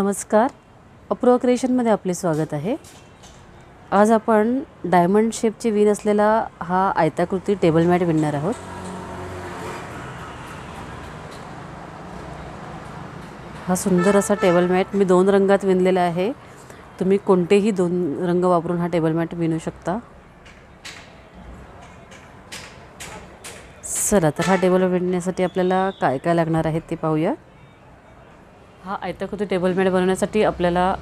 नमस्कार, अपूर्वा क्रिएशनमध्ये आपले स्वागत आहे। आज आपण डायमंड शेपची विण असलेला हा आयताकृती टेबल मॅट विणणार आहोत। हा सुंदर असा टेबल मॅट मी 2 रंगात विणलेला आहे। तुम्ही कोणतेही 2 रंग वापरून हा टेबल मॅट विणू शकता। चला तर हा टेबल विणण्यासाठी आपल्याला काय काय लागणार आहे ते पाहूया। हा आयताकृती टेबल मॅट बनवण्यासाठी आपल्याला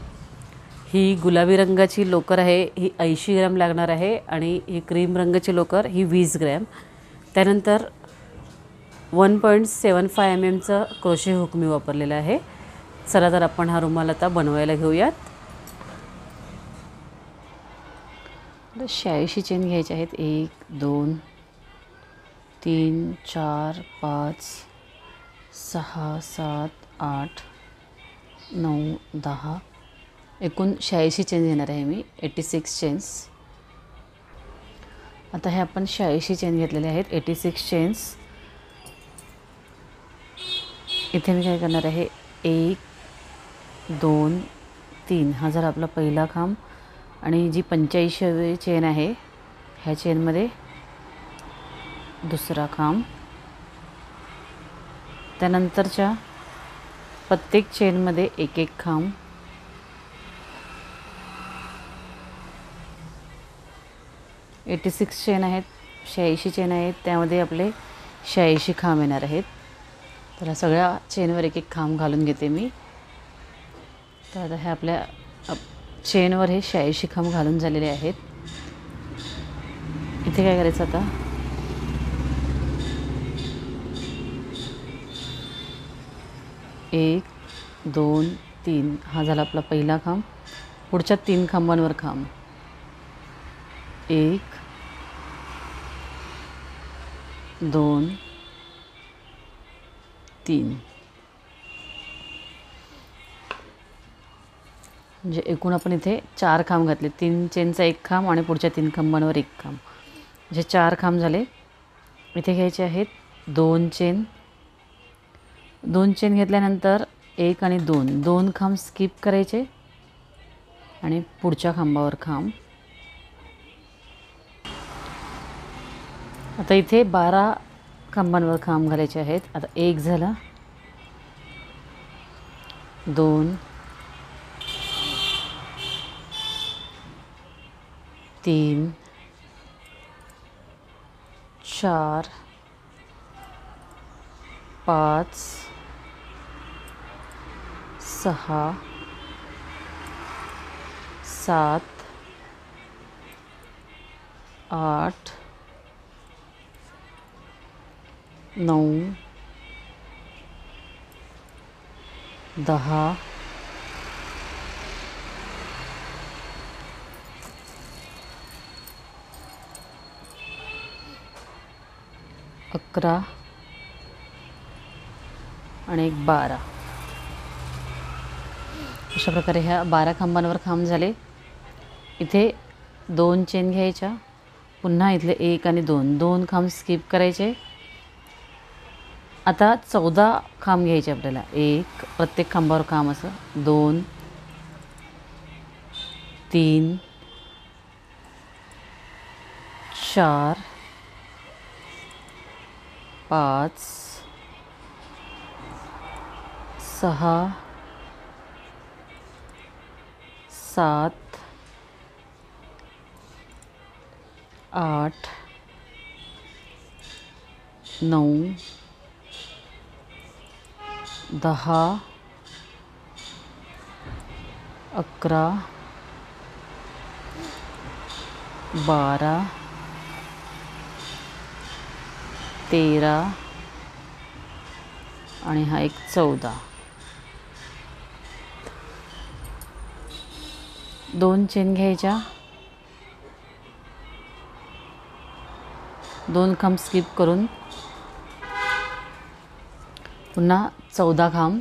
ही गुलाबी रंगाची लोकर आहे, ही 80 ग्रॅम लागणार आहे आणि ही क्रीम रंगाची लोकर ही 20 ग्रॅम। त्यानंतर 1.75 mm चा क्रोशे हुक मी वापरलेला आहे। चला तर आपण हा रुमाल आता बनवायला घेऊयात। 86 चेन घ्यायचे आहेत। 1 2 3 4 5 6 7 8 9 10 एकूण 86 चेन घेणार आहे मी। 86 चेन्स। आता हे आपण 86 चेन घेतलेले आहेत। 86 चेन्स इथे मी काय करणार आहे, 1 2 3 हा जर आपला पहिला खांब आणि जी 85वी चेन आहे ह्या चेनमध्ये दुसरा खांब, त्यानंतरच्या प्रत्येक चेनमध्ये एक एक खांब, एटी 86 चेन आहेत, 86 चेन आहेत, त्यामध्ये आपले 86 खांब येणार आहेत। तर सगळ्या चेनवर एक एक खांब घालून घेते मी। तर आता हे आपल्या चेनवर हे 86 खांब घालून झालेले आहेत। इथे काय करायचं आता, एक 2 3 हा झाला आपला पहिला खांब। पुढच्या 3 खांबांवर खांब, 1 2 3 म्हणजे एकूण आपण इथे 4 खांब घातले। 3 चेनचा एक खांब आणि पुढच्या 3 खांबांवर एक खांब, म्हणजे 4 खांब झाले। इथे घ्यायचे आहेत 2 चेन। 2 चेन घेतल्यानंतर 1 आणि 2 खांब स्किप करायचे आणि पुढच्या खांबावर खांब। आता इथे 12 खांबांवर खांब घालायचे आहेत। आता 1 झाला, 2 3 4 5 6 7 8 9 10 11 आणि 12 अशा प्रकारे ह्या 12 खांबांवर खांब झाले। इथे 2 चेन घ्यायच्या, पुन्हा इथले 1 आणि 2 खांब स्किप करायचे। आता 14 खांब घ्यायचे आपल्याला, एक प्रत्येक खांबावर खांब असं, 2 3 4 5 6 7 8 9 10 11 12 13 आणि हा एक 14। 2 चेन घ्यायच्या, 2 खांब स्किप करून पुन्हा 14 खांब,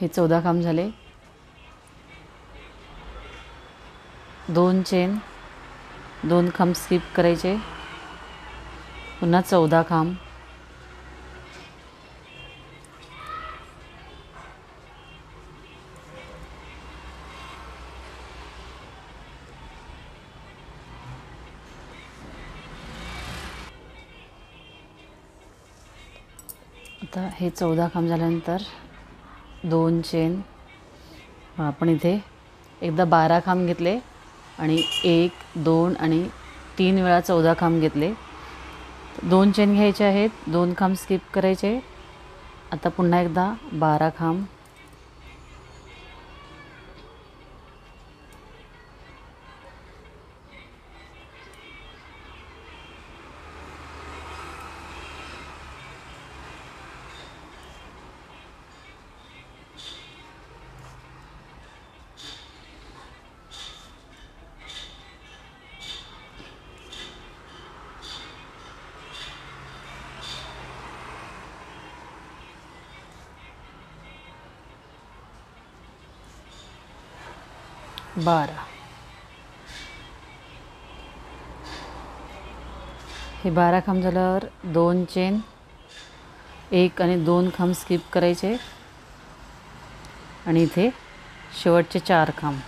हे 14 खांब झाले। 2 चेन, 2 खांब स्किप करायचे, पुन्हा 14 खांब, आता हे 14 खांब झाल्यानंतर 2 चेन आपण इथे एकदा 12 खांब घेतले आणि 1 2 आणि 3 वेळा 14 खांब घेतले. 2 चेन घ्यायचे आहेत, 2 खांब स्किप करायचे. आता पुन्हा एकदा 12 खांब, हे 12 खांब झाल्यावर 2 चेन, 1 आणि 2 खांब स्किप करायचे आणि इथे शेवटचे 4 खांब.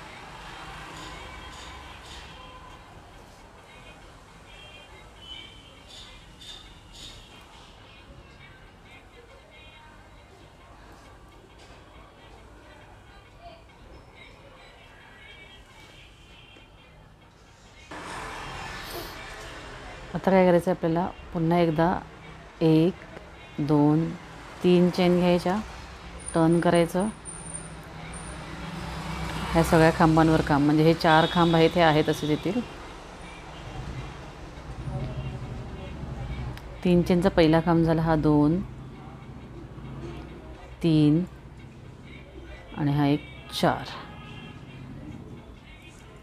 आता काय करायचं आपल्याला, पुन्हा एकदा 1 2 3 चेन घ्यायच्या, टर्न करायचं. ह्या सगळ्या खांबांवर काम, म्हणजे हे 4 खांब आहेत हे आहेत असे येतील. 3 चेनचा पहिला खांब झाला हा 2 3 आणि हा एक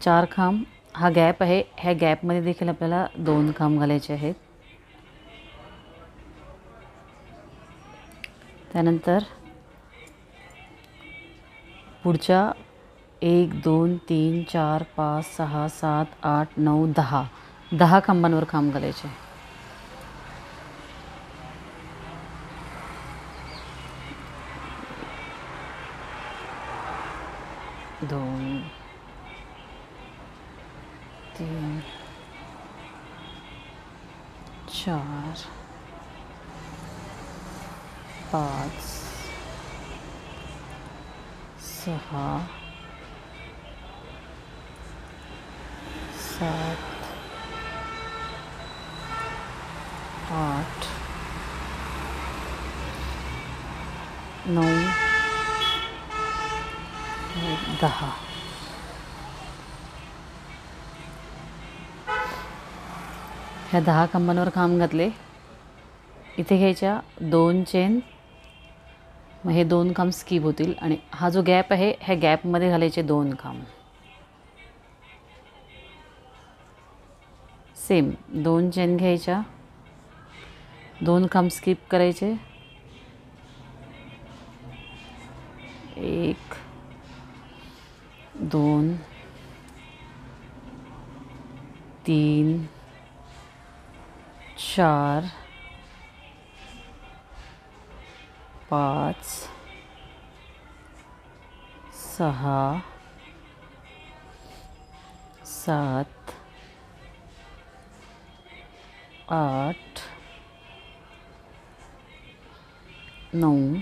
4 खांब. हा गॅप आहे, ह्या गॅपमध्ये देखील आपल्याला 2 खांब घालायचे आहेत. त्यानंतर पुढच्या 1 2 3 4 5 6 7 8 9 10 खांबांवर खांब घालायचे. दोन 3 4 5 6 7 8 9 10. ह्या 10 खांबांवर खांब घातले. इथे घ्यायच्या 2 चेन, मग हे 2 खांब स्किप होतील आणि हा जो गॅप आहे ह्या गॅपमध्ये घालायचे 2 खांब. सेम 2 चेन घ्यायच्या, 2 खांब स्किप करायचे. 1 2 3 4 5 6 7 8 9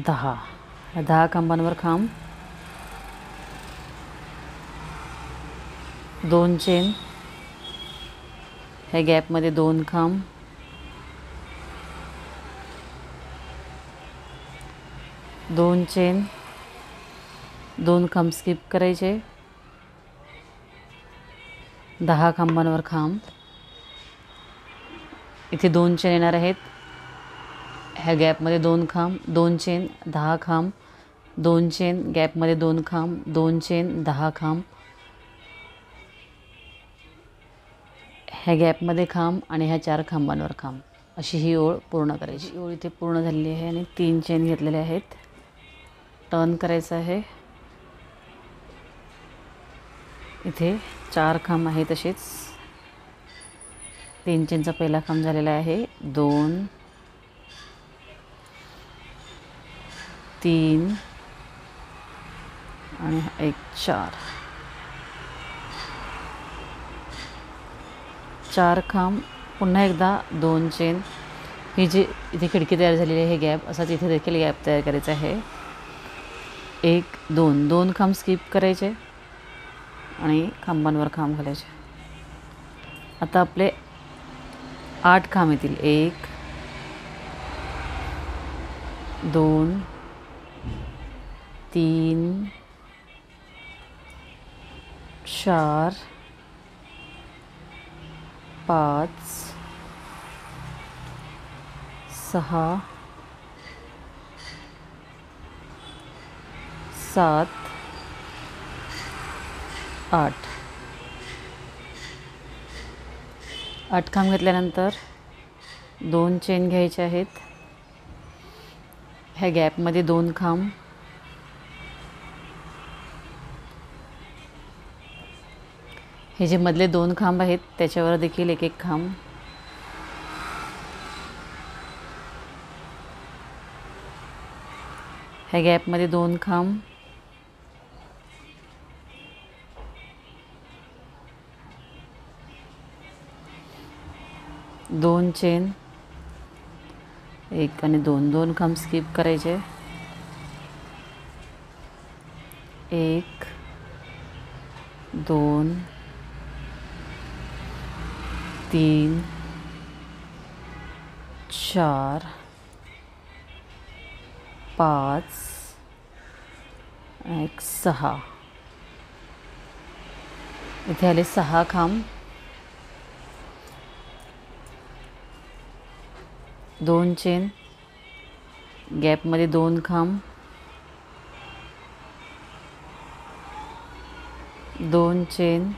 10. 10 खांबांवर खांब, 2 चेन, ह्या गॅपमध्ये 2 खांब, 2 चेन, 2 खांब स्किप करायचे. 10 खांबांवर खांब. इथे 2 चेन येणार आहेत, ह्या गॅपमध्ये 2 खांब, 2 चेन, 10 खांब, 2 चेन, गॅपमध्ये 2 खांब, 2 चेन, 10 खांब, ह्या गॅपमध्ये खांब आणि ह्या 4 खांबांवर खांब. अशी ही ओळ पूर्ण करायची. ओळ इथे पूर्ण झालेली आहे आणि 3 चेन घेतलेले आहेत. टर्न करायचं आहे. इथे 4 खांब आहे तसेच. 3 चेनचा पहिला खांब झालेला आहे, 2 3 आणि एक 4 खांब. पुन्हा एकदा 2 चेन, ही जी इथे खिडकी तयार झालेली आहे, हे गॅप असाच इथे देखील गॅप तयार करायचा आहे. 1 2 2 खांब स्किप करायचे आणि खांबांवर खांब घालायचे. आता आपले 8 खांब येतील. 1 2 3 4 5 6 7 8 8 खांब घेतल्यानंतर 2 चेन घ्यायचे आहेत. ह्या गॅपमध्ये 2 खांब, हे जे मधले 2 खांब आहेत त्याच्यावर देखील एक एक खांब. ह्या गॅपमध्ये 2 खांब, दोन चेन, 1 आणि 2 2 खांब स्किप करायचे. 1 2 3 4 5 1 6 इथे आले 6 खांब. 2 चेन, गॅपमध्ये 2 खांब, 2 चेन,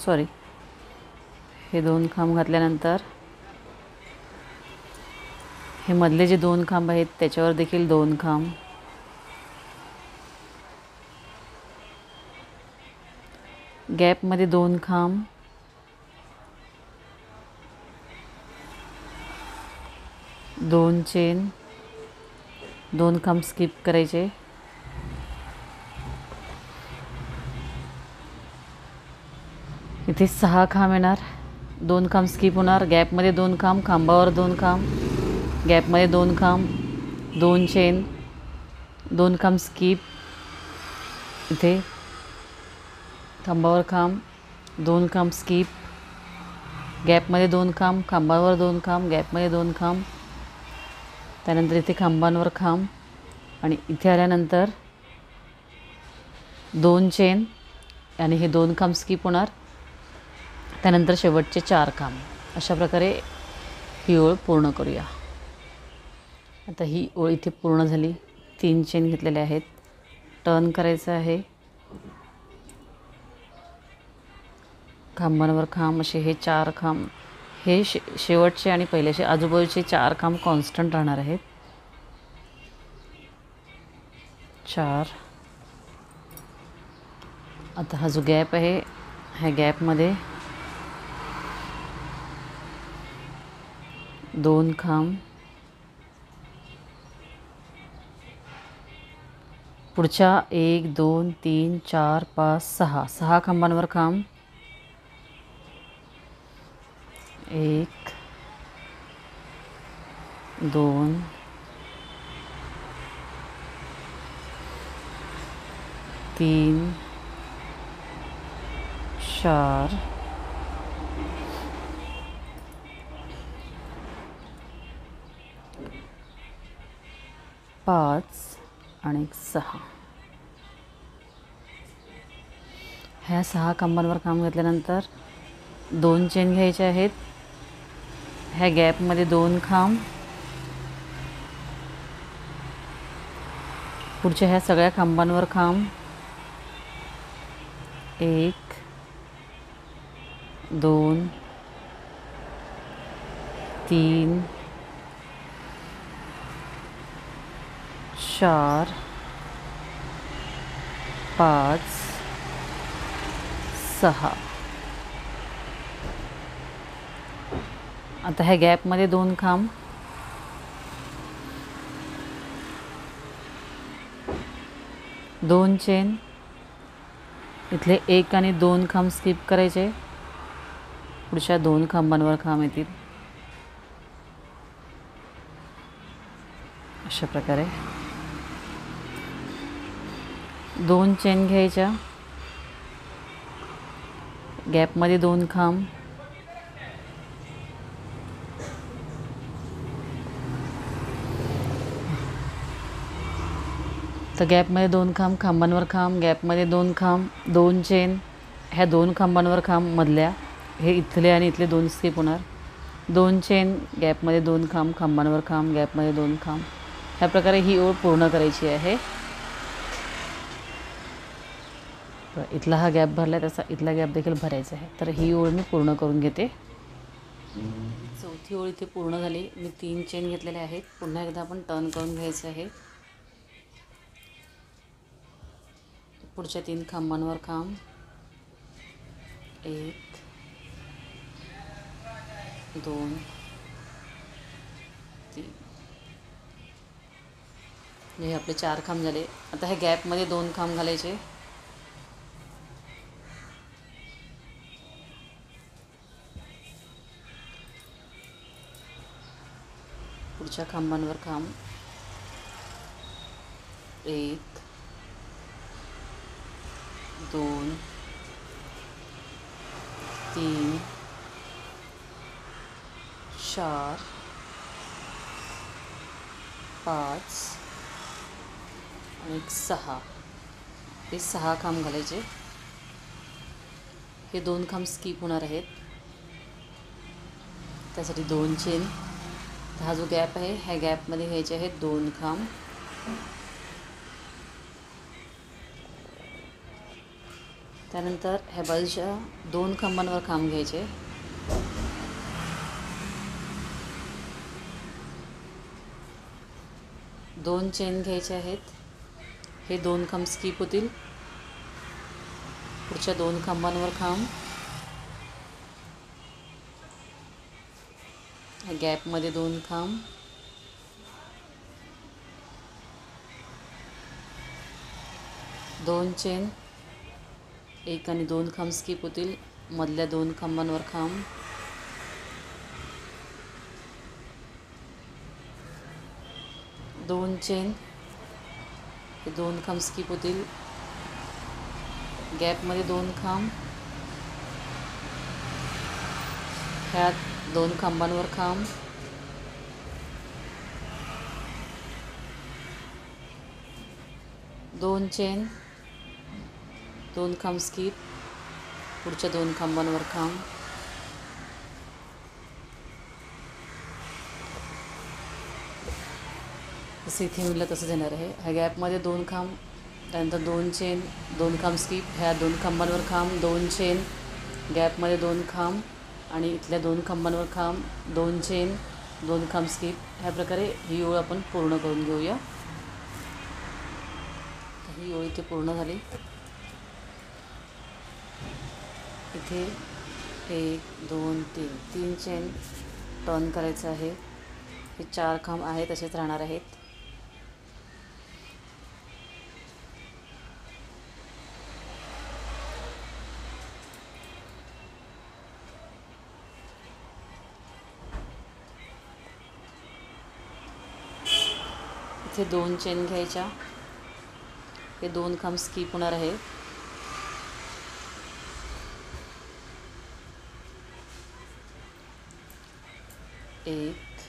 सॉरी हे 2 खांब घातल्यानंतर हे मधले जे 2 खांब आहेत त्याच्यावर देखील 2 खांब. गॅपमध्ये 2 खांब, 2 चेन, 2 खांब स्किप करायचे. इथे 6 खांब येणार, 2 खांब स्किप होणार. गॅपमध्ये 2 खांब, खांबावर 2 खांब, गॅपमध्ये 2 खांब, 2 चेन, 2 खांब स्किप. इथे खांबावर खांब, 2 खांब स्किप, गॅपमध्ये 2 खांब, खांबावर 2 खांब, गॅपमध्ये 2 खांब. त्यानंतर इथे खांबांवर खांब आणि इथे आल्यानंतर 2 चेन आणि हे 2 खांब स्किप होणार. त्यानंतर शेवटचे 4 खांब. अशा प्रकारे ही ओळ पूर्ण करूया. आता ही ओळ इथे पूर्ण झाली. 3 चेन घेतलेले आहेत. टर्न करायचं आहे. खांबांवर खांब असे हे 4 खांब, हे शेवटचे आणि पहिल्याचे आजूबाजूचे 4 खांब कॉन्स्टंट राहणार आहेत. 4. आता हा जो गॅप आहे ह्या गॅपमध्ये 2 खांब, पुढच्या 1 2 3 4 5 6 6 खांबांवर खांब. 1 2 3 4 5 आणि 6. ह्या 6 खांबांवर खांब घेतल्यानंतर 2 चेन घ्यायचे आहेत. ह्या गॅपमध्ये 2 खांब, पुढच्या ह्या सगळ्या खांबांवर खांब. 1 2 3 4 5 6. आता ह्या गॅपमध्ये 2 खांब, 2 चेन, इथले 1 आणि 2 खांब स्किप करायचे. पुढच्या 2 खांबांवर खांब येतील. अशा प्रकारे 2 चेन घ्यायच्या, गॅपमध्ये 2 खांब, तर गॅपमध्ये 2 खांब, खांबांवर खांब, गॅपमध्ये 2 खांब, 2 चेन, ह्या 2 खांबांवर खांब मधल्या, हे इथले आणि इथले 2 स्किप होणार, 2 चेन, गॅपमध्ये 2 खांब, खांबांवर खांब, गॅपमध्ये 2 खांब. ह्या प्रकारे ही ओळ पूर्ण करायची आहे. इथला हा गॅप भरला, तसा इथला गॅप देखील भरायचा आहे. तर ही ओळ मी पूर्ण करून घेते. चौथी ओळ इथे पूर्ण झाली. मी 3 चेन घेतलेले आहेत. पुन्हा एकदा आपण टर्न करून घ्यायचं आहे. पुढच्या 3 खांबांवर खांब, 1 2 3. हे आपले 4 खांब झाले. आता ह्या गॅपमध्ये 2 खांब घालायचे, पुढच्या खांबांवर खांब, 1 2 3 4 5 आणि 6. हे 6 खांब घालायचे. हे 2 खांब स्किप होणार आहेत, त्यासाठी 2 चेन. हा जो गॅप आहे, ह्या गॅपमध्ये घ्यायचे आहेत 2 खांब, त्यानंतर ह्या बाजूच्या 2 खांबांवर खांब घ्यायचे, दोन चेन घ्यायचे आहेत. हे 2 खांब स्किप होतील, पुढच्या 2 खांबांवर खांब, गॅपमध्ये 2 खांब, दोन चेन, 1 आणि 2 खांब स्किप होतील, मधल्या 2 खांबांवर खांब, दोन चेन, हे 2 खांब स्किप होतील, गॅपमध्ये 2 खांब, ह्या 2 खांबांवर खांब, दोन चेन, 2 खांब स्किप, पुढच्या 2 खांबांवर खांब, जसं इथे म्हटलं तसंच येणार आहे. ह्या गॅपमध्ये 2 खांब, त्यानंतर 2 चेन, 2 खांब स्किप, ह्या 2 खांबांवर खांब, 2 चेन, गॅपमध्ये 2 खांब आणि इथल्या 2 खांबांवर खांब, 2 चेन, 2 खांब स्किप. ह्या प्रकारे ही ओळ आपण पूर्ण करून घेऊया. ही ओळ इथे पूर्ण झाली. इथे 1 2 3 चेन टर्न करायचं आहे. हे 4 खांब आहेत, तसेच राहणार आहेत. इथे 2 चेन घ्यायच्या, हे 2 खांब स्किप होणार आहे. एक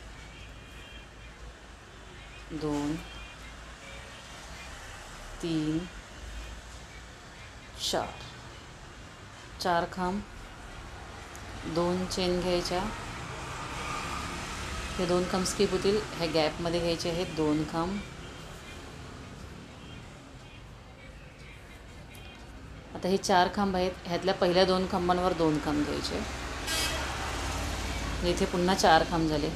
2 3 4, 4 खांब, 2 चेन घ्यायच्या, हे 2 खांब स्किप होतील, ह्या गॅपमध्ये घ्यायचे आहेत 2 खांब. आता हे 4 खांब आहेत, ह्यातल्या पहिल्या 2 खांबांवर 2 खांब घ्यायचे. इथे पुन्हा 4 खांब झाले.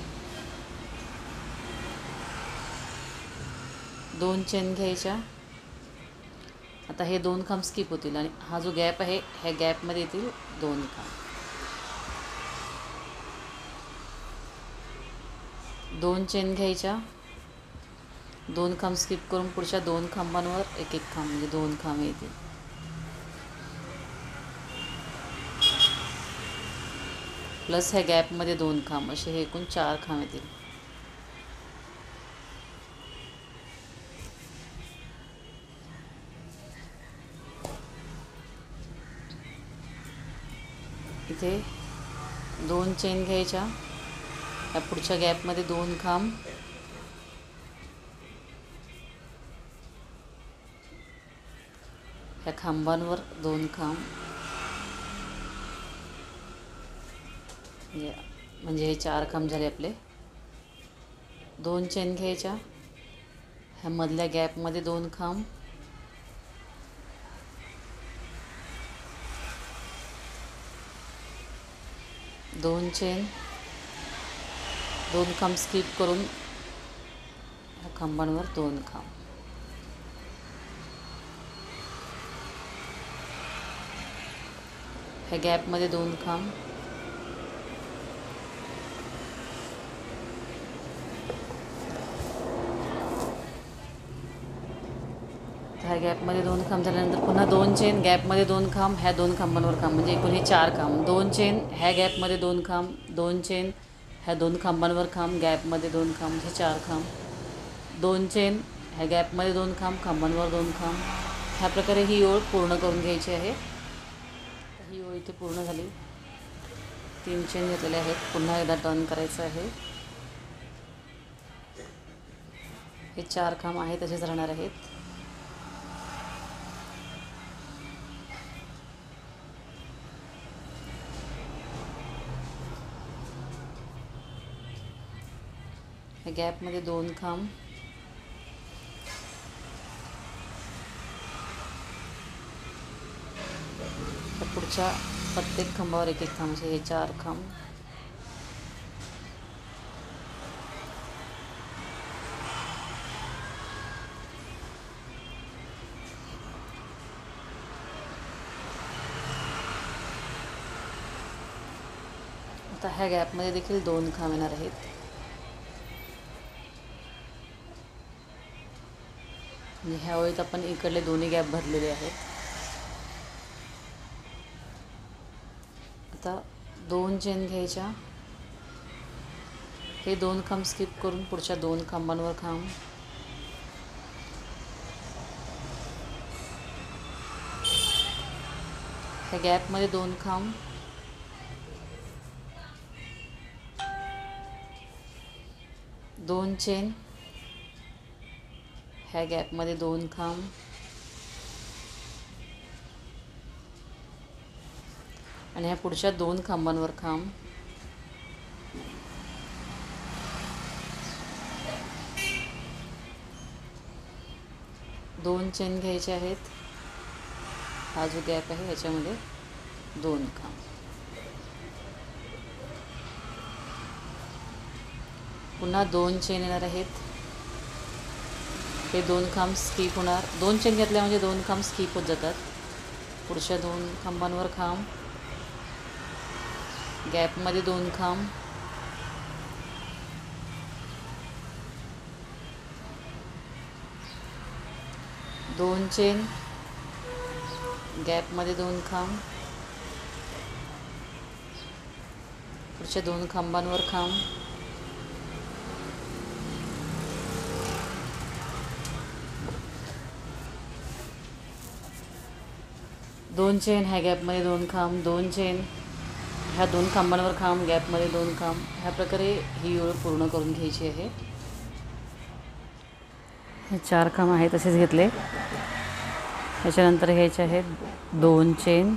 2 चेन घ्यायच्या. आता हे 2 खांब स्किप होतील आणि हा जो गॅप आहे, ह्या गॅपमध्ये येतील 2 खांब. 2 चेन घ्यायच्या, 2 खांब स्किप करून पुढच्या 2 खांबांवर 1 खांब, म्हणजे 2 खांब येतील. प्लस ह्या गॅपमध्ये 2 खांब, असे हे एकूण 4 खांब येतील. इथे 2 चेन घ्यायच्या, या पुढच्या गॅपमध्ये 2 खांब, ह्या खांबांवर 2 खांब, म्हणजे हे 4 खांब झाले आपले. 2 चेन घ्यायच्या, ह्या मधल्या गॅपमध्ये 2 खांब, 2 चेन, 2 खांब स्किप करून ह्या खांबांवर 2 खांब, ह्या गॅपमध्ये 2 खांब, ह्या गॅपमध्ये 2 खांब झाल्यानंतर पुन्हा 2 चेन, गॅपमध्ये 2 खांब, ह्या 2 खांबांवर खांब, म्हणजे एकूण हे 4 खांब. 2 चेन, ह्या गॅपमध्ये 2 खांब, 2 चेन, ह्या 2 खांबांवर खांब, गॅपमध्ये 2 खांब, हे 4 खांब. 2 चेन, ह्या गॅपमध्ये 2 खांब, खांबांवर 2 खांब. ह्या प्रकारे ही ओळ पूर्ण करून घ्यायची आहे. ही ओळ इथे पूर्ण झाली. 3 चेन घेतलेले आहेत. पुन्हा एकदा टर्न करायचं आहे. हे 4 खांब आहेत तसेच राहणार आहेत. ह्या गॅपमध्ये 2 खांब, पुढच्या प्रत्येक खांबावर 1-1 खांब, असे हे 4 खांब. आता ह्या गॅपमध्ये देखील 2 खांब येणार आहेत. म्हणजे ह्या ओळीत आपण इकडले दोन्ही गॅप भरलेले आहेत. आता 2 चेन घ्यायच्या, हे 2 खांब स्किप करून पुढच्या 2 खांबांवर खांब, ह्या गॅपमध्ये 2 खांब, 2 चेन, ह्या गॅपमध्ये 2 खांब, आणि ह्या पुढच्या 2 खांबांवर खांब, दोन चेन घ्यायचे आहेत. हा जो गॅप आहे ह्याच्यामध्ये 2 खांब. पुन्हा 2 चेन येणार आहेत. हे 2 खांब स्किप होणार. 2 चेन घेतल्या म्हणजे 2 खांब स्किप होत जातात. पुढच्या 2 खांबांवर खांब, गॅपमध्ये 2 खांब, दोन चेन, गॅपमध्ये 2 खांब, पुढच्या 2 खांबांवर खांब, दोन चेन, ह्या गॅपमध्ये 2 खांब, 2 चेन, ह्या 2 खांबांवर खांब, गॅपमध्ये 2 खांब. ह्या प्रकारे ही ओळ पूर्ण करून घ्यायची आहे. हे 4 खांब आहेत तसेच घेतले. ह्याच्यानंतर घ्यायचे आहेत 2 चेन,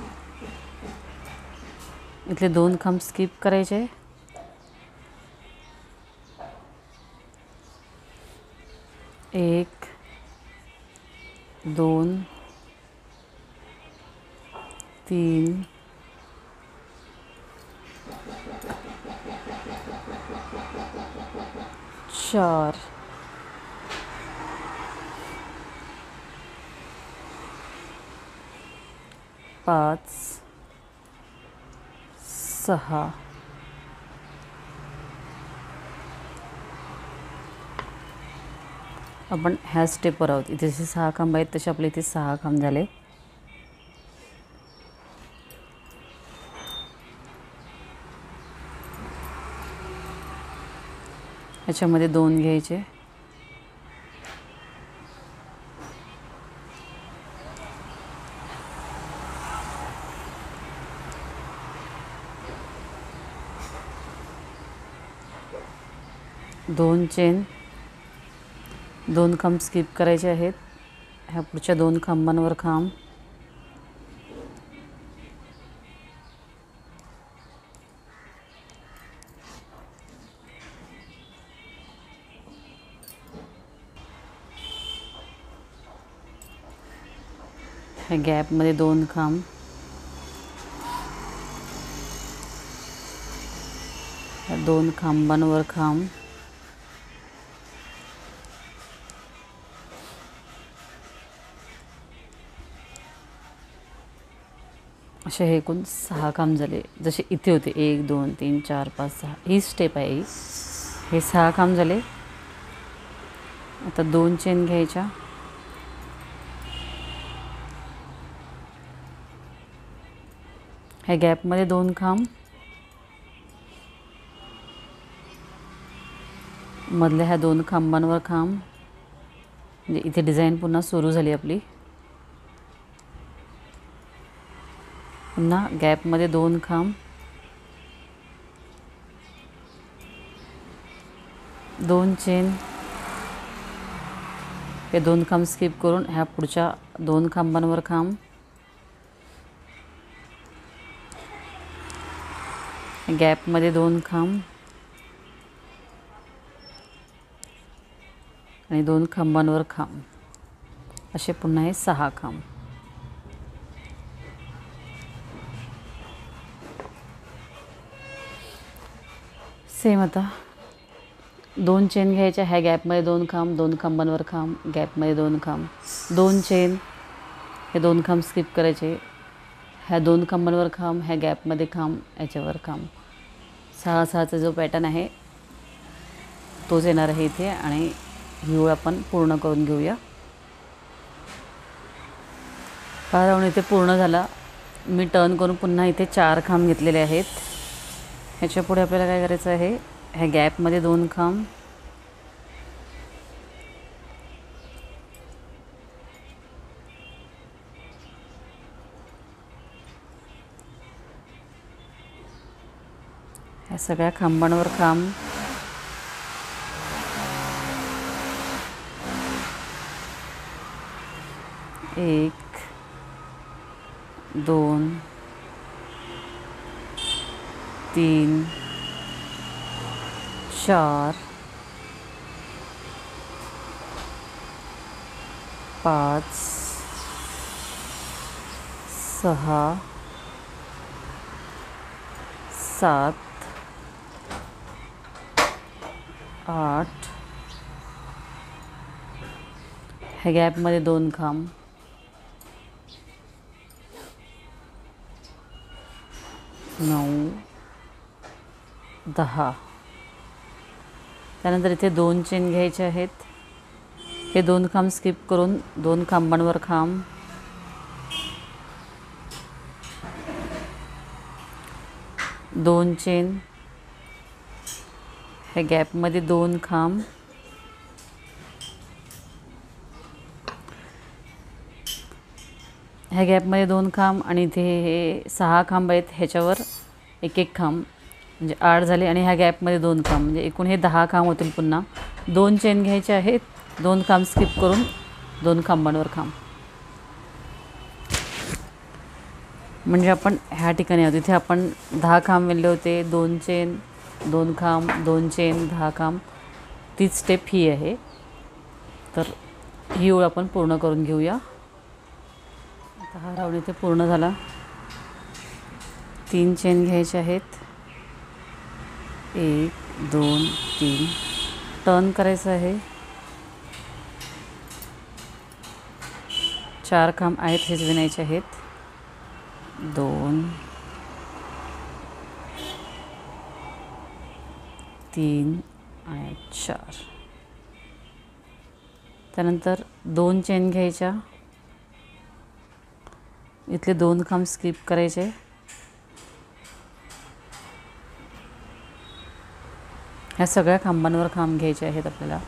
इथले 2 खांब स्किप करायचे. एक, 2, 3, 4, 5, 6, आपण ह्या स्टेपवर आहोत. इथे जसे 6 खांब आहेत तसे आपले इथे 6 खांब झाले. ह्याच्यामध्ये 2 घ्यायचे, 2 चेन, 2 खांब स्किप करायचे आहेत. ह्या पुढच्या 2 खांबांवर खांब, ह्या गॅपमध्ये 2 खांब, ह्या 2 खांबांवर खांब, असे हे एकूण 6 खांब झाले. जसे इथे होते 1 2 3 4 5 6 ही स्टेप आहे. हे 6 खांब झाले. आता 2 चेन घ्यायच्या, ह्या गॅपमध्ये 2 खांब, मधल्या ह्या 2 खांबांवर खांब, म्हणजे इथे डिझाईन पुन्हा सुरू झाली आपली. पुन्हा गॅपमध्ये 2 खांब, 2 चेन, हे 2 खांब स्किप करून ह्या पुढच्या 2 खांबांवर खांब, गॅपमध्ये 2 खांब आणि 2 खांबांवर खांब, असे पुन्हा हे 6 खांब. सेम आता 2 चेन घ्यायच्या, ह्या गॅपमध्ये 2 खांब, 2 खांबांवर खांब, गॅपमध्ये 2 खांब, 2 चेन, हे 2 खांब स्किप करायचे, ह्या 2 खांबांवर खांब, ह्या गॅपमध्ये खांब, याच्यावर खांब. 6 6चा जो पॅटर्न आहे तोच येणार आहे इथे. आणि ही ओळ आपण पूर्ण करून घेऊया. हा राऊंड इथे पूर्ण झाला. मी टर्न करून पुन्हा इथे 4 खांब घेतलेले आहेत. ह्याच्या पुढे आपल्याला काय करायचं आहे, ह्या गॅपमध्ये 2 खांब, ह्या सगळ्या खांबांवर खांब, एक 2 3 4 5 6 7 8, ह्या गॅपमध्ये 2 खांब, 9 10. त्यानंतर इथे 2 चेन घ्यायचे आहेत. हे 2 खांब स्किप करून 2 खांबांवर खांब, दोन चेन, ह्या गॅपमध्ये 2 खांब, ह्या गॅपमध्ये 2 खांब आणि इथे हे 6 खांब आहेत. ह्याच्यावर एक एक खांब, म्हणजे 8 झाले. आणि ह्या गॅपमध्ये 2 खांब, म्हणजे एकूण हे 10 खांब होतील. पुन्हा 2 चेन घ्यायचे आहेत, 2 खांब स्किप करून 2 खांबांवर खांब. म्हणजे आपण ह्या ठिकाणी आहोत. इथे आपण 10 खांब विणले होते. 2 चेन, 2 खांब, 2 चेन, 10 खांब. तीच स्टेप ही आहे. तर ही ओळ आपण पूर्ण करून घेऊया. आता हा राऊंड इथे पूर्ण झाला. 3 चेन घ्यायचे आहेत, 1 2 3, टर्न करायचं आहे. 4 खांब आहेत, हेच विणायचे आहेत. 2 3 आणि 4. त्यानंतर 2 चेन घ्यायच्या, इथले 2 खांब स्किप करायचे. ह्या सगळ्या खांबांवर खांब घ्यायचे आहेत आपल्याला.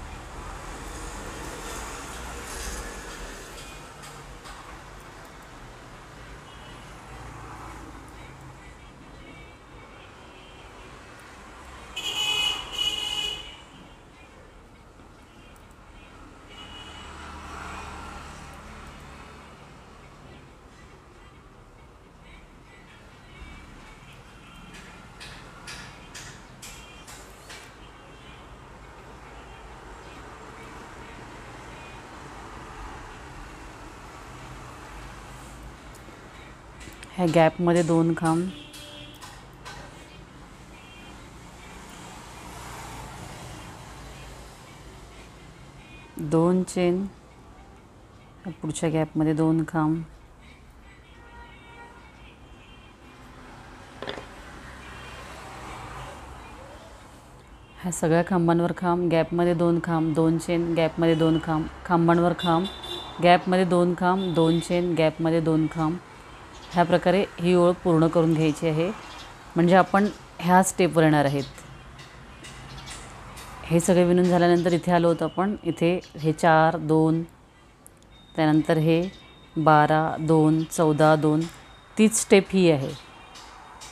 ह्या गॅपमध्ये 2 खांब, दोन चेन, पुढच्या गॅपमध्ये 2 खांब, ह्या सगळ्या खांबांवर खांब, गॅपमध्ये 2 खांब, 2 चेन, गॅपमध्ये 2 खांब, खांबांवर खांब, गॅपमध्ये 2 खांब, 2 चेन, गॅपमध्ये 2 खांब. ह्या प्रकारे ही ओळ पूर्ण करून घ्यायची आहे. म्हणजे आपण ह्या स्टेपवर येणार आहेत. हे सगळे विणून झाल्यानंतर इथे आलो होतो आपण. इथे हे 4 2, त्यानंतर हे 12 2 14 2, तीच स्टेप ही आहे.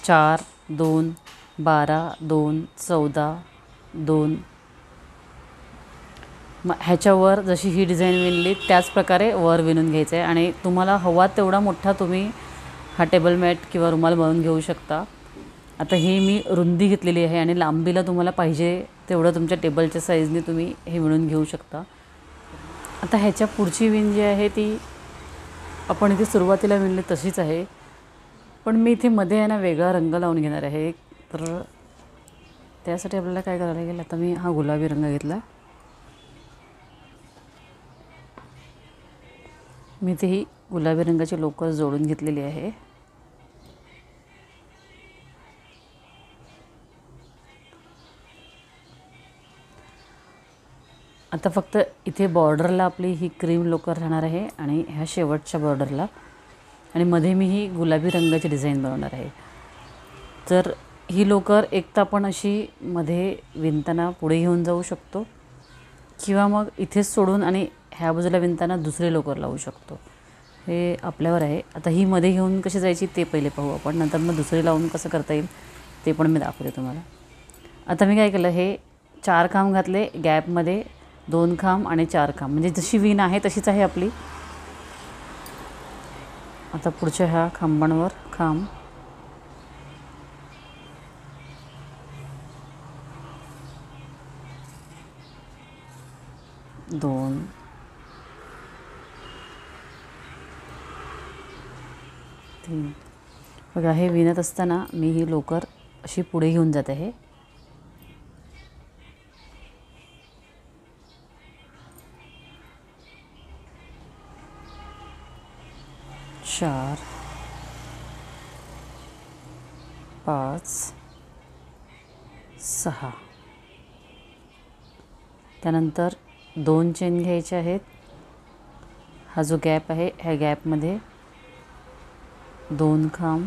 4 2 12 2 14 2. मग ह्याच्यावर जशी ही डिझाईन विणली त्याच प्रकारे वर विणून घ्यायचं आहे. आणि तुम्हाला हवा तेवढा मोठा तुम्ही हा टेबल मॅट किंवा रुमाल बनवून घेऊ शकता. आता ही मी रुंदी घेतलेली आहे आणि लांबीला तुम्हाला पाहिजे तेवढं तुमच्या टेबलच्या साईजने तुम्ही हे विणून घेऊ शकता. आता ह्याच्या पुढची विण जी आहे ती आपण इथे सुरुवातीला विणली तशीच आहे, पण मी इथे मध्ये आहे ना वेगळा रंग लावून घेणार आहे. तर त्यासाठी आपल्याला काय करायला लागेल, आता मी हा गुलाबी रंग घेतला. मी इथे ही गुलाबी रंगाची लोकर जोडून घेतलेली आहे. आता फक्त इथे बॉर्डरला आपली ही क्रीम लोकर राहणार आहे आणि ह्या शेवटच्या बॉर्डरला, आणि मध्ये मी ही गुलाबी रंगाची डिझाईन बनवणार आहे. तर ही लोकर एक तर आपण अशी मध्ये विणताना पुढे घेऊन जाऊ शकतो किंवा मग इथेच सोडून आणि ह्या बाजूला विणताना दुसरी लोकर लावू शकतो. हे आपल्यावर आहे. आता ही मध्ये घेऊन कशी जायची ते पहिले पाहू आपण, नंतर मग दुसरी लावून कसं करता येईल ते पण मी दाखवते तुम्हाला. आता मी काय केलं, हे 4 खांब घातले, गॅपमध्ये 2 खांब आणि 4 खांब, म्हणजे जशी विण आहे तशीच आहे आपली. आता पुढच्या ह्या खांबांवर खांब, 2 3. बघा हे विणत असताना मी ही लोकर अशी पुढे घेऊन जात आहे. 4 5 6. त्यानंतर 2 चेन घ्यायचे आहेत. हा जो गॅप आहे ह्या गॅपमध्ये 2 खांब,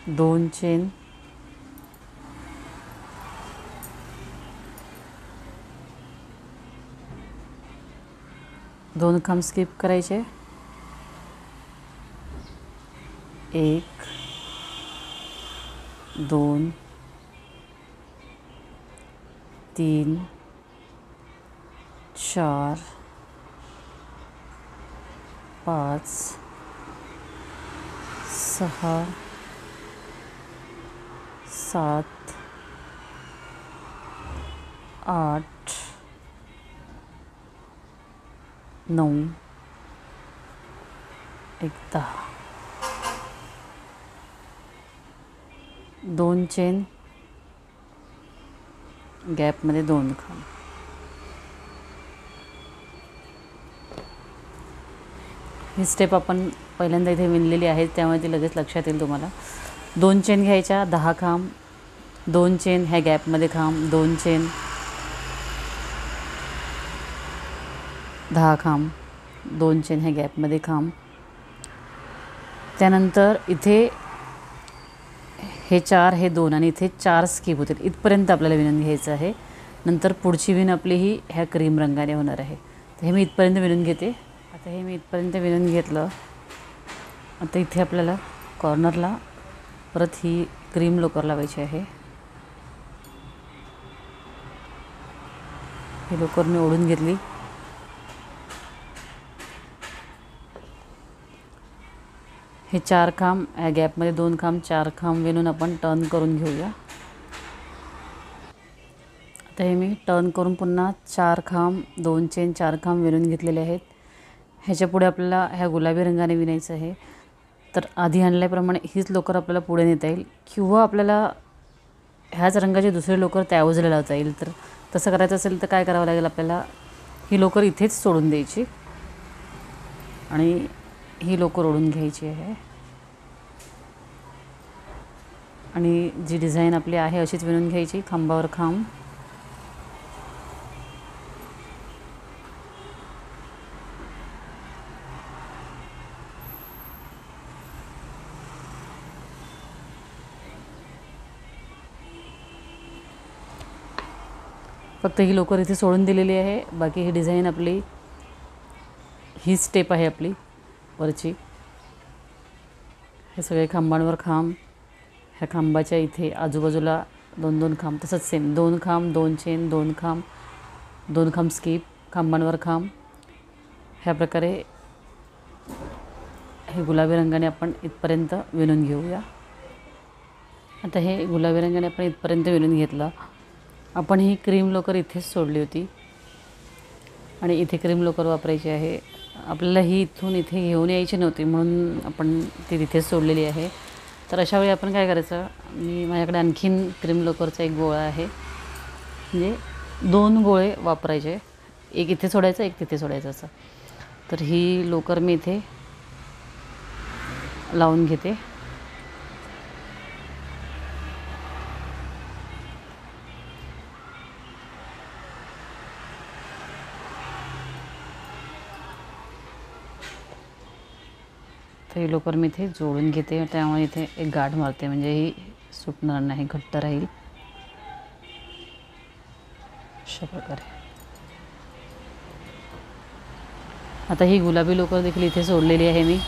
2 चेन, दोन खांब स्किप करायचे, 1 2 3 4 5 6 7 8 9 1 10. 2 चेन, गॅपमध्ये 2 खांब. ही स्टेप आपण पहिल्यांदा इथे विणलेली आहे त्यामुळे ती लगेच लक्षात येईल तुम्हाला. 2 चेन घ्यायच्या, 10 खांब, 2 चेन, ह्या गॅपमध्ये खांब, 2 चेन, 10 खांब, 2 चेन, ह्या गॅपमध्ये खांब. त्यानंतर इथे हे 4 हे 2 आणि इथे 4 स्किप होतील. इथपर्यंत आपल्याला विणून घ्यायचं आहे. नंतर पुढची विण आपली ही ह्या क्रीम रंगाने होणार आहे. तर हे मी इथपर्यंत विणून घेते. आता हे मी इथपर्यंत विणून घेतलं. आता इथे आपल्याला कॉर्नरला परत ही क्रीम लोकर लावायची आहे. ही लोकर मी ओढून घेतली. हे 4 खांब, या गॅपमध्ये 2 खांब, 4 खांब विणून आपण टर्न करून घेऊया. आता हे मी टर्न करून पुन्हा 4 खांब, 2 चेन, 4 खांब विणून घेतलेले आहेत. ह्याच्या पुढे आपल्याला ह्या गुलाबी रंगाने विणायचं आहे. तर आधी आणल्याप्रमाणे हीच लोकर आपल्याला पुढे नेता येईल किंवा आपल्याला ह्याच रंगाचे दुसरे लोकर त्याऐवजी लावता येईल. तर तसं करायचं असेल तर काय करावं लागेल, आपल्याला ही लोकर इथेच सोडून द्यायची आणि ही लोकर ओढून घ्यायची आहे आणि जी डिझाईन आपली आहे अशीच विणून घ्यायची, खांबावर खांब. फक्त ही लोकर इथे सोडून दिलेली आहे. बाकी ही डिझाईन आपली, ही स्टेप आहे आपली वरची. हे सगळे खांबांवर खांब, ह्या खांबाच्या इथे आजूबाजूला 2-2 खांब, तसंच सेम 2 खांब, 2 चेन, 2 खांब, 2 खांब स्किप, खांबांवर खांब. ह्या प्रकारे हे गुलाबी रंगाने आपण इथपर्यंत विणून घेऊया. आता हे गुलाबी रंगाने आपण इथपर्यंत विणून घेतलं. आपण ही क्रीम लोकर इथेच सोडली होती आणि इथे क्रीम लोकर वापरायची आहे. आपल्याला ही इथून इथे घेऊन यायची नव्हती म्हणून आपण ती तिथेच सोडलेली आहे. तर अशा वेळी आपण काय करायचं, माझ्याकडे आणखीन क्रीम लोकरचा एक गोळा आहे, म्हणजे 2 गोळे वापरायचे, एक इथे सोडायचं एक तिथे सोडायचं असं. तर ही लोकर मी इथे लावून घेते. तर ही लोकर मी इथे जोडून घेते, त्यामुळे इथे एक गाठ मारते म्हणजे ही सुटणार नाही, घट्ट राहील अशा प्रकारे. आता ही गुलाबी लोकर देखील इथे सोडलेली आहे मी.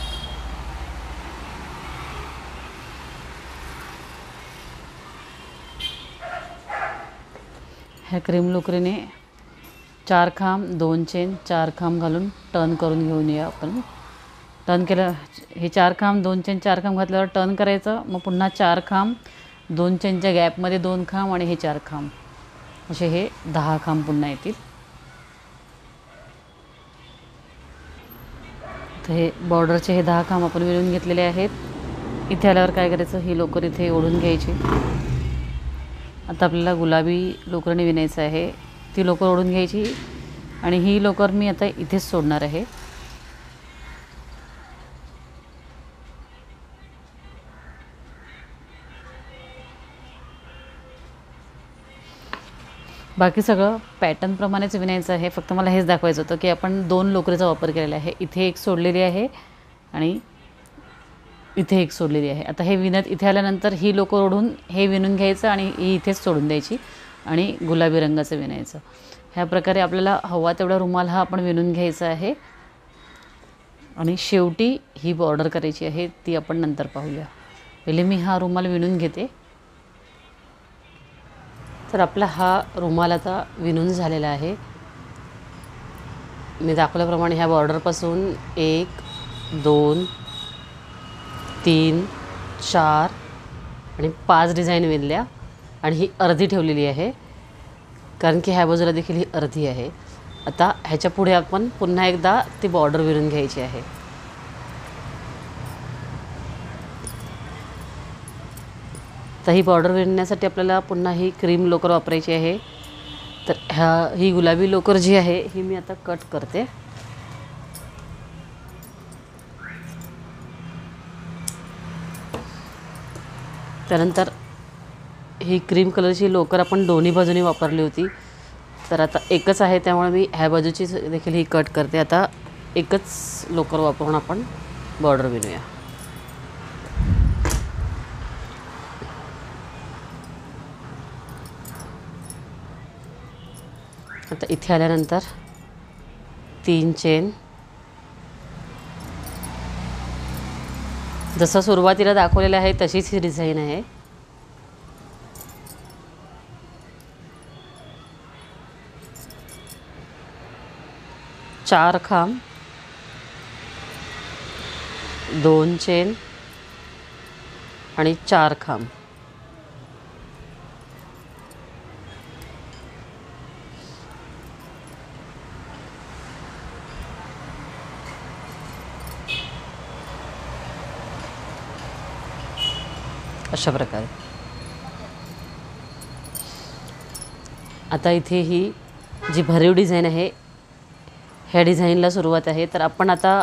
ह्या क्रीम लोकरीने 4 खांब, 2 चेन, 4 खांब घालून टर्न करून घेऊन या आपण. टर्न केलं, हे 4 खांब 2 चेन 4 खांब घातल्यावर टर्न करायचं. मग पुन्हा 4 खांब, 2 चेनच्या गॅपमध्ये 2 खांब आणि हे 4 खांब, असे हे 10 खांब पुन्हा येतील. तर हे बॉर्डरचे हे 10 खांब आपण विणून घेतलेले आहेत. इथे आल्यावर काय करायचं, ही लोकर इथे ओढून घ्यायची. आता आपल्याला गुलाबी लोकरने विणायचं आहे, ती लोकर ओढून घ्यायची आणि ही लोकर मी आता इथेच सोडणार आहे. बाकी सगळं पॅटर्नप्रमाणेच विणायचं आहे. फक्त मला हेच दाखवायचं होतं की आपण 2 लोकरीचा वापर केलेला आहे. इथे एक सोडलेली आहे आणि इथे एक सोडलेली आहे. आता हे विणत इथे आल्यानंतर ही लोकर ओढून हे विणून घ्यायचं आणि ही इथेच सोडून द्यायची आणि गुलाबी रंगाचं विणायचं. ह्या प्रकारे आपल्याला हवा तेवढा रुमाल हा आपण विणून घ्यायचा आहे आणि शेवटी ही बॉर्डर करायची आहे, ती आपण नंतर पाहूया. पहिले मी हा रुमाल विणून घेते. तर आपला हा रुमाल आता विणून झालेला आहे. मी दाखवल्याप्रमाणे ह्या बॉर्डरपासून 1 2 3 4 आणि 5 डिझाईन विणल्या आणि ही अर्धी ठेवलेली आहे, कारण की ह्या बाजूला देखील ही अर्धी आहे. आता ह्याच्या पुढे आपण पुन्हा एकदा ती बॉर्डर विणून घ्यायची आहे. तर ही बॉर्डर विणण्यासाठी आपल्याला पुन्हा ही क्रीम लोकर वापरायची आहे. तर ही गुलाबी लोकर जी आहे ही मी आता कट करते. त्यानंतर ही क्रीम कलरची लोकर आपण दोन्ही बाजूनी वापरली होती, तर आता एकच आहे त्यामुळे मी ह्या बाजूची देखील ही कट करते. आता एकच लोकर वापरून आपण बॉर्डर विणूया. आता इथे आल्यानंतर 3 चेन, जसं सुरुवातीला दाखवलेलं आहे तशीच ही डिझाईन आहे. चार खांब, 2 चेन आणि 4 खांब. अशा प्रकारे. आता इथे ही जी भरीव डिझाईन आहे ह्या डिझाईनला सुरुवात आहे. तर आपण आता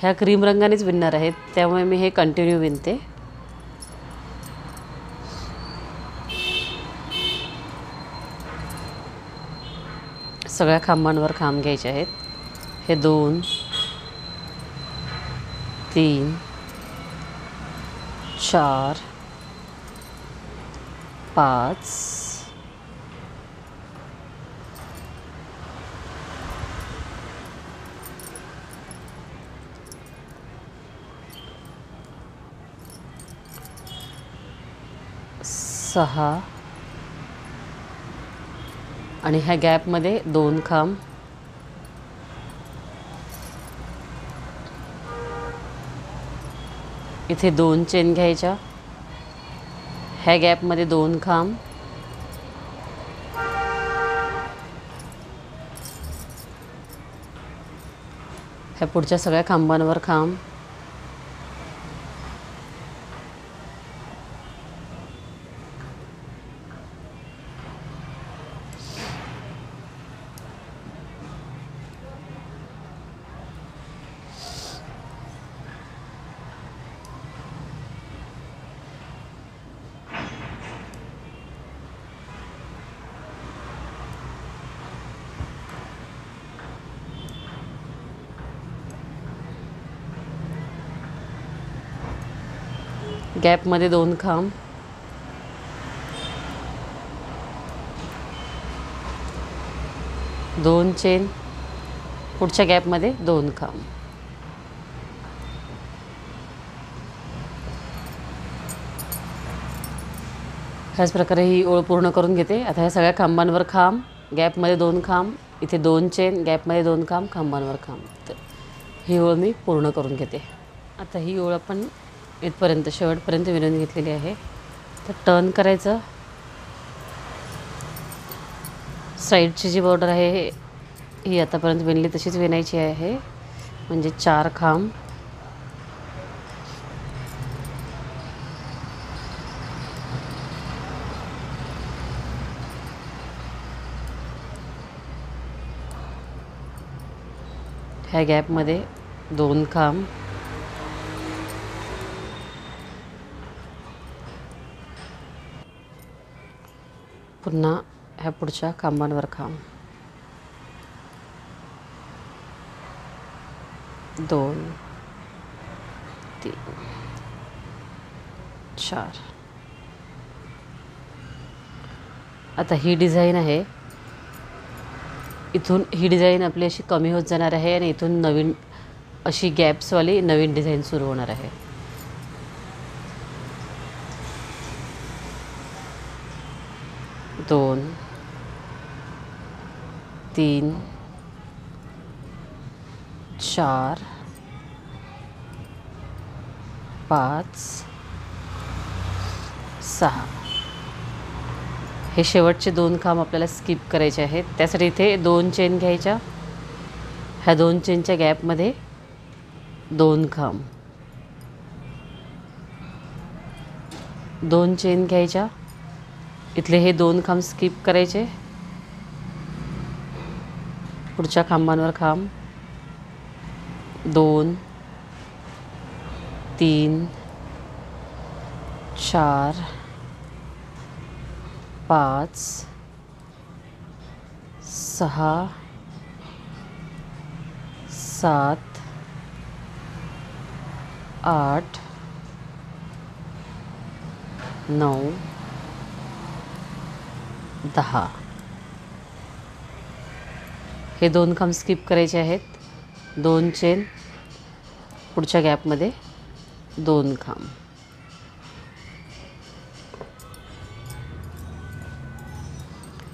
ह्या क्रीम रंगानेच विणणार आहेत, त्यामुळे मी हे कंटिन्यू विणते. सगळ्या खांबांवर खांब घ्यायचे आहेत. हे 2 3 4 5 6 आणि ह्या गॅपमध्ये 2 खांब. इथे 2 चेन घ्यायच्या. ह्या गॅपमध्ये 2 खांब. ह्या पुढच्या सगळ्या खांबांवर खांब. गॅपमध्ये 2 खांब. दोन चेन. पुढच्या गॅपमध्ये 2 खांब. ह्याच प्रकारे ही ओळ पूर्ण करून घेते. आता ह्या सगळ्या खांबांवर खांब, गॅपमध्ये 2 खांब, इथे 2 चेन, गॅपमध्ये 2 खांब, खांबांवर खांब. तर ही ओळ मी पूर्ण करून घेते. आता ही ओळ आपण इथपर्यंत शेवटपर्यंत विणून घेतलेली आहे. तर टर्न करायचं. साईडची जी बॉर्डर आहे ही आतापर्यंत विणली तशीच विणायची आहे. म्हणजे 4 खांब. ह्या गॅपमध्ये 2 खांब. पुन्हा ह्या पुढच्या खांबांवर खांब. 2 3 4. आता ही डिझाईन आहे. इथून ही डिझाईन आपली अशी कमी होत जाणार आहे आणि इथून नवीन अशी गॅप्सवाली नवीन डिझाईन सुरू होणार आहे. दोन 3 4 5 6. हे शेवटचे 2 खांब आपल्याला स्किप करायचे आहेत. त्यासाठी इथे 2 चेन घ्यायच्या. ह्या 2 चेनच्या गॅपमध्ये 2 खांब. 2 चेन घ्यायच्या. इथले हे 2 खांब स्किप करायचे. पुढच्या खांबांवर खांब. 2 3 4 5 6 7 8 9 10. हे 2 खांब स्किप करायचे आहेत. 2 चेन. पुढच्या गॅपमध्ये 2 खांब.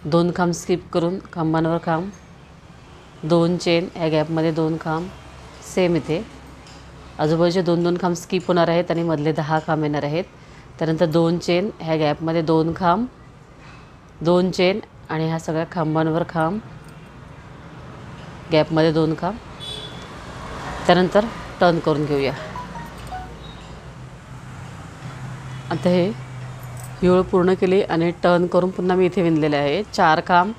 दोन खांब स्किप करून खांबांवर खांब. 2 चेन. ह्या गॅपमध्ये 2 खांब. सेम इथे आजूबाजूचे 2 खांब स्किप होणार आहेत आणि मधले 10 खांब येणार आहेत. त्यानंतर 2 चेन. ह्या गॅपमध्ये 2 खांब. 2 चेन आणि ह्या सगळ्या खांबांवर खांब. गॅपमध्ये 2 खांब. त्यानंतर टर्न करून घेऊया. आता ही ओळ पूर्ण केली आणि टर्न करून पुन्हा मी इथे विणलेले आहे 4 खांब,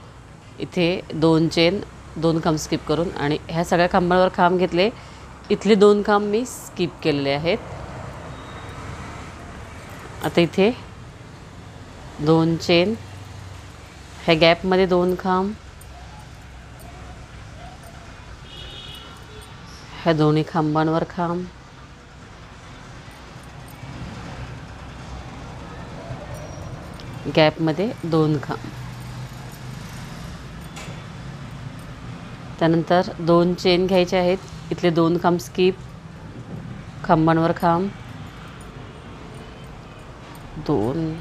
इथे 2 चेन, 2 खांब स्किप करून आणि ह्या सगळ्या खांबांवर खांब घेतले. इथले 2 खांब मी स्किप केलेले आहेत. आता इथे 2 चेन, ह्या गॅपमध्ये 2 खांब, ह्या दोन्ही खांबांवर खांब, गॅपमध्ये 2 खांब, त्यानंतर 2 चेन घ्यायचे आहेत. इथले 2 खांब स्किप, खांबांवर खांब, 2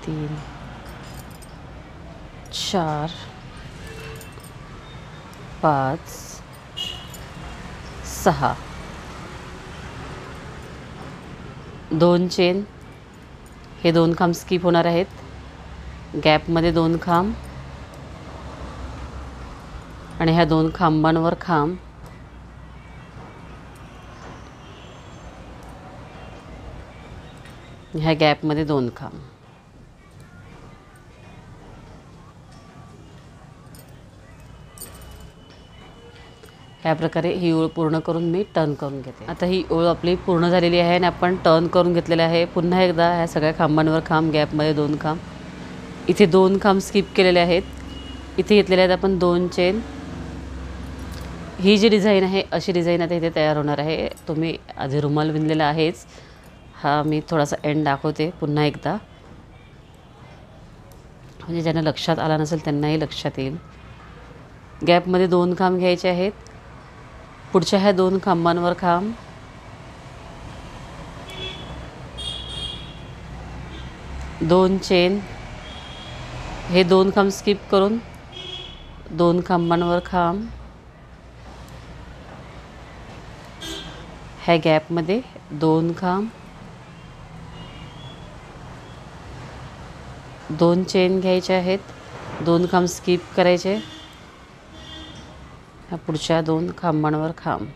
3 4 5 6, 2 चेन, हे 2 खांब स्किप होणार आहेत. गॅपमध्ये 2 खांब आणि ह्या 2 खांबांवर खांब, ह्या गॅपमध्ये 2 खांब. ह्या प्रकारे ही ओळ पूर्ण करून मी टर्न करून घेते. आता ही ओळ आपली पूर्ण झालेली आहे आणि आपण टर्न करून घेतलेले आहे. पुन्हा एकदा ह्या सगळ्या खांबांवर खांब, गॅपमध्ये 2 खांब, इथे 2 खांब स्किप केलेले आहेत. इथे घेतलेले आहेत आपण 2 चेन. ही जी डिझाईन आहे अशी डिझाईन आता इथे तयार होणार आहे. तुम्ही आधी रुमाल विणलेला आहेच, हा मी थोडासा एंड दाखवते पुन्हा एकदा, म्हणजे ज्यांना लक्षात आला नसेल त्यांनाही लक्षात येईल. गॅपमध्ये 2 खांब घ्यायचे आहेत. पुढच्या ह्या 2 खांबांवर खांब, 2 चेन, हे 2 खांब स्किप करून 2 खांबांवर खांब, ह्या गॅपमध्ये 2 खांब, 2 चेन घ्यायचे आहेत, 2 खांब स्किप करायचे, ह्या पुढच्या 2 खांबांवर खांब.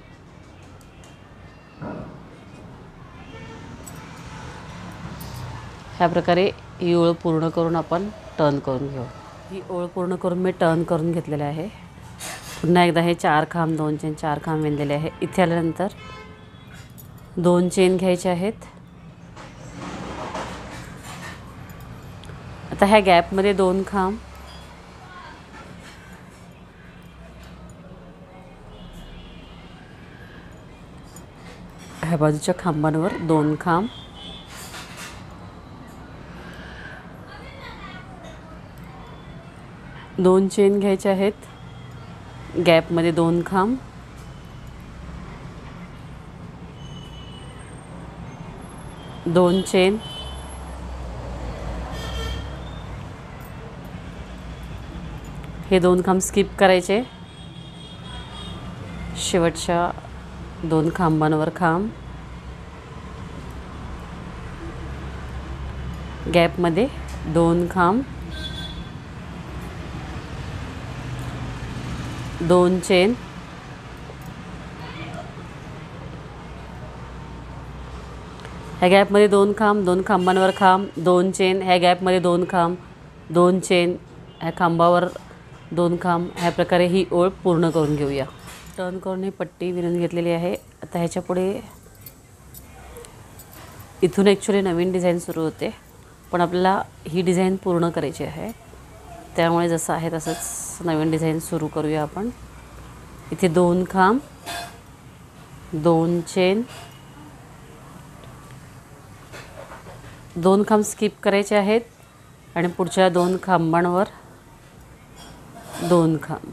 ह्या प्रकारे ही ओळ पूर्ण करून आपण टर्न करून घेऊ. ही ओळ पूर्ण करून मी टर्न करून घेतलेले आहे. पुन्हा एकदा हे 4 खांब, 2 चेन, 4 खांब विणलेले आहे. इथे आल्यानंतर 2 चेन घ्यायचे आहेत. आता ह्या गॅपमध्ये 2 खांब, ह्या बाजूच्या खांबांवर 2 खांब, 2 चेन घ्यायचे आहेत. गॅपमध्ये 2 खांब, 2 चेन, हे 2 खांब स्किप करायचे, शेवटच्या 2 खांबांवर खांब, गॅपमध्ये 2 खांब, 2 चेन, ह्या गॅपमध्ये 2 खांब, 2 खांबांवर खांब, 2 चेन, ह्या गॅपमध्ये 2 खांब, 2 चेन, ह्या खांबावर 2 खांब. ह्या प्रकारे ही ओळ पूर्ण करून घेऊया. टर्न करून ही पट्टी विणून घेतलेली आहे. आता ह्याच्या पुढे इथून ॲक्च्युली नवीन डिझाईन सुरू होते, पण आपल्याला ही डिझाईन पूर्ण करायची आहे, त्यामुळे जसं आहे तसंच नवीन डिझाईन सुरू करूया आपण. इथे 2 खांब, 2 चेन, 2 खांब स्किप करायचे आहेत आणि पुढच्या 2 खांबांवर 2 खांब.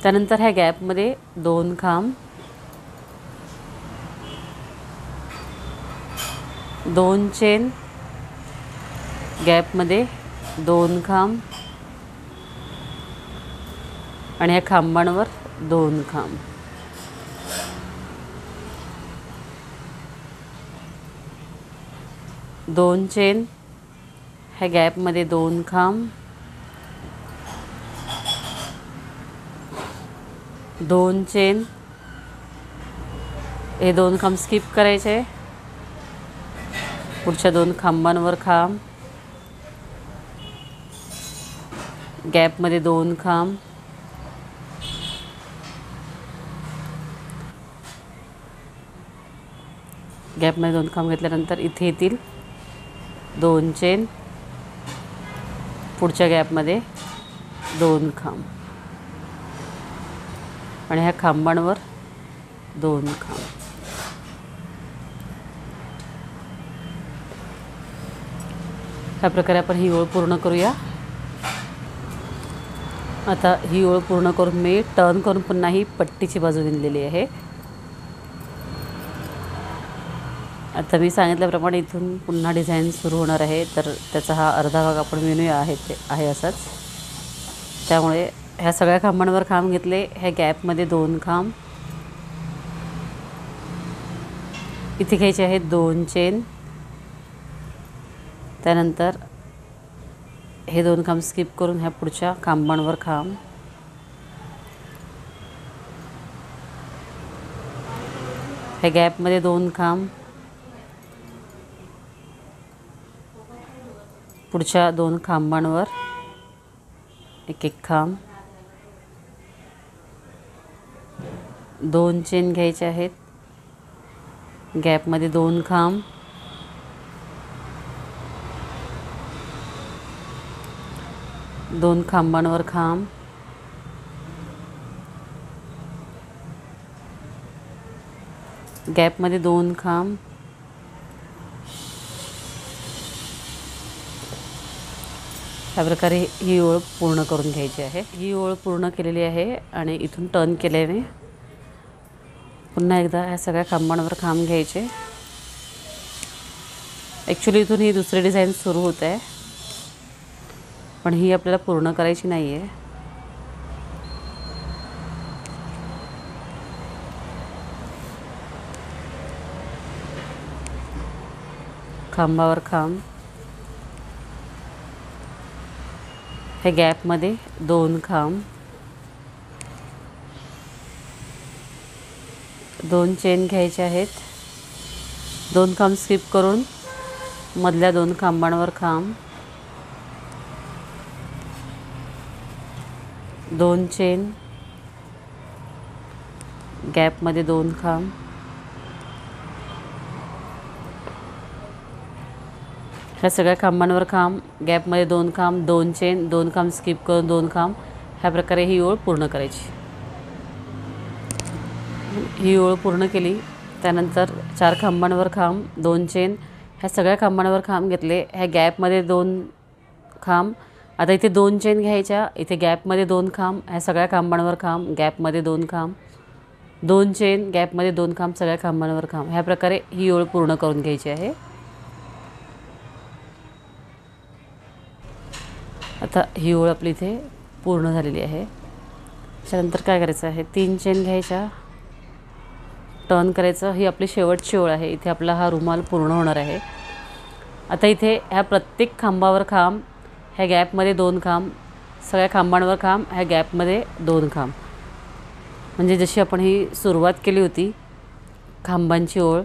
त्यानंतर ह्या गॅपमध्ये 2 खांब, 2 चेन, गॅपमध्ये 2 खांब आणि ह्या खांबांवर 2 खांब. दोन चेन, ह्या गॅपमध्ये 2 खांब, 2 चेन, हे 2 खांब स्किप करायचे, पुढच्या 2 खांबांवर खांब, गॅपमध्ये 2 खांब, गॅपमध्ये 2 खांब घेतल्यानंतर इथे येतील 2 चेन, पुढच्या गॅपमध्ये 2 खांब आणि ह्या खांबांवर 2 खांब. ह्या प्रकारे आपण ही ओळ पूर्ण करूया. आता ही ओळ पूर्ण करून मी टर्न करून पुन्हा ही पट्टीची बाजू विणलेली आहे. आता मी सांगितल्याप्रमाणे इथून पुन्हा डिझाईन सुरू होणार आहे, तर त्याचा हा अर्धा भाग आपण विणूया आहे असाच. त्यामुळे ह्या सगळ्या खांबांवर खांब घेतले, ह्या गॅपमध्ये 2 खांब, इथे घ्यायचे आहेत 2 चेन, त्यानंतर हे 2 खांब स्किप करून ह्या पुढच्या खांबांवर खांब, ह्या गॅपमध्ये 2 खांब, पुढच्या 2 खांबांवर एक खांब, 2 चेन घ्यायचे आहेत, गॅपमध्ये 2 खांब, दोन खांबांवर खांब, गॅपमध्ये 2 खांब, अशा प्रकारे ही ओळ पूर्ण करून घ्यायची आहे. ही ओळ पूर्ण केलेली आहे आणि इथून टर्न केल्याने पुन्हा एकदा ह्या सगळ्या खांबांवर खांब घ्यायचे. ॲक्च्युली इथून ही दुसरी डिझाईन सुरू होत आहे, पण ही आपल्याला पूर्ण करायची नाही आहे. खांबावर खांब, हे गॅपमध्ये 2 खांब, 2 चेन घ्यायचे आहेत, 2 खांब स्किप करून मधल्या 2 खांबांवर खांब, 2 चेन, गॅपमध्ये 2 खांब, ह्या सगळ्या खांबांवर खांब, गॅपमध्ये 2 खांब, 2 चेन, 2 खांब स्किप करून 2 खांब, ह्या प्रकारे ही ओळ पूर्ण करायची. ही ओळ पूर्ण केली त्यानंतर 4 खांबांवर खांब, 2 चेन, ह्या सगळ्या खांबांवर खांब घेतले, ह्या गॅपमध्ये 2 खांब, आता इथे 2 चेन घ्यायच्या, इथे गॅपमध्ये 2 खांब, ह्या सगळ्या खांबांवर खांब, गॅपमध्ये 2 खांब, 2 चेन, गॅपमध्ये 2 खांब, सगळ्या खांबांवर खांब, ह्या प्रकारे ही ओळ पूर्ण करून घ्यायची आहे. आता ही ओळ आपली इथे पूर्ण झालेली आहे. त्यानंतर काय करायचं आहे, 3 चेन घ्यायच्या, टर्न करायचं. ही आपली शेवटची ओळ आहे. इथे आपला हा रुमाल पूर्ण होणार आहे. आता इथे ह्या प्रत्येक खांबावर खांब, ह्या गॅपमध्ये 2 खांब, सगळ्या खांबांवर खांब, ह्या गॅपमध्ये 2 खांब, म्हणजे जशी आपण ही सुरुवात केली होती खांबांची ओळ,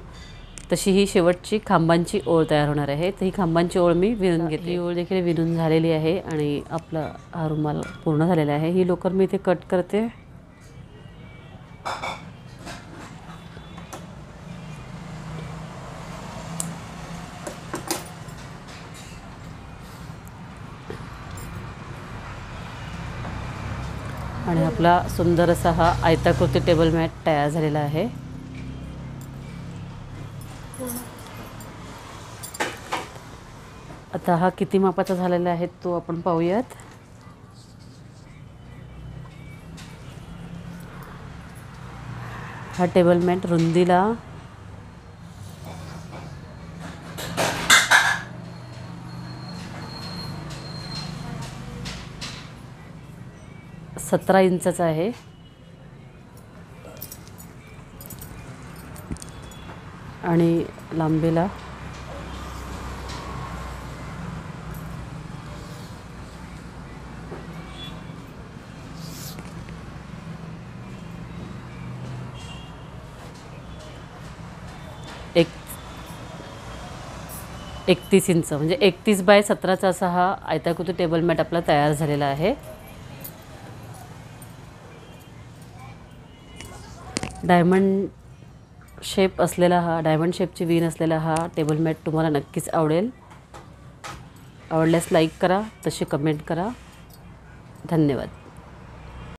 तशी ही शेवटची खांबांची ओळ तयार होणार आहे. तर ही खांबांची ओळ मी विणून घेतली. ही ओळ देखील विणून झालेली आहे आणि आपला हा रुमाल पूर्ण झालेला आहे. ही लोकर मी इथे कट करते. आणि आपला सुंदर असा हा आयताकृती टेबल मॅट तयार झालेला आहे. आता हा किती मापाचा झालेला आहे तो आपण पाहूयात. हा टेबल मॅट रुंदीला 17 इंचाचा आहे आणि लांबीला एक 31 इंच म्हणजे 31 बाय 17चा असा हा आयताकृती टेबल मॅट आपला तयार झालेला आहे. डायमंड शेप असलेला हा डायमंड शेपची विण असलेला हा टेबल मॅट तुम्हाला नक्कीच आवडेल. आवडल्यास लाईक करा, तशी कमेंट करा. धन्यवाद.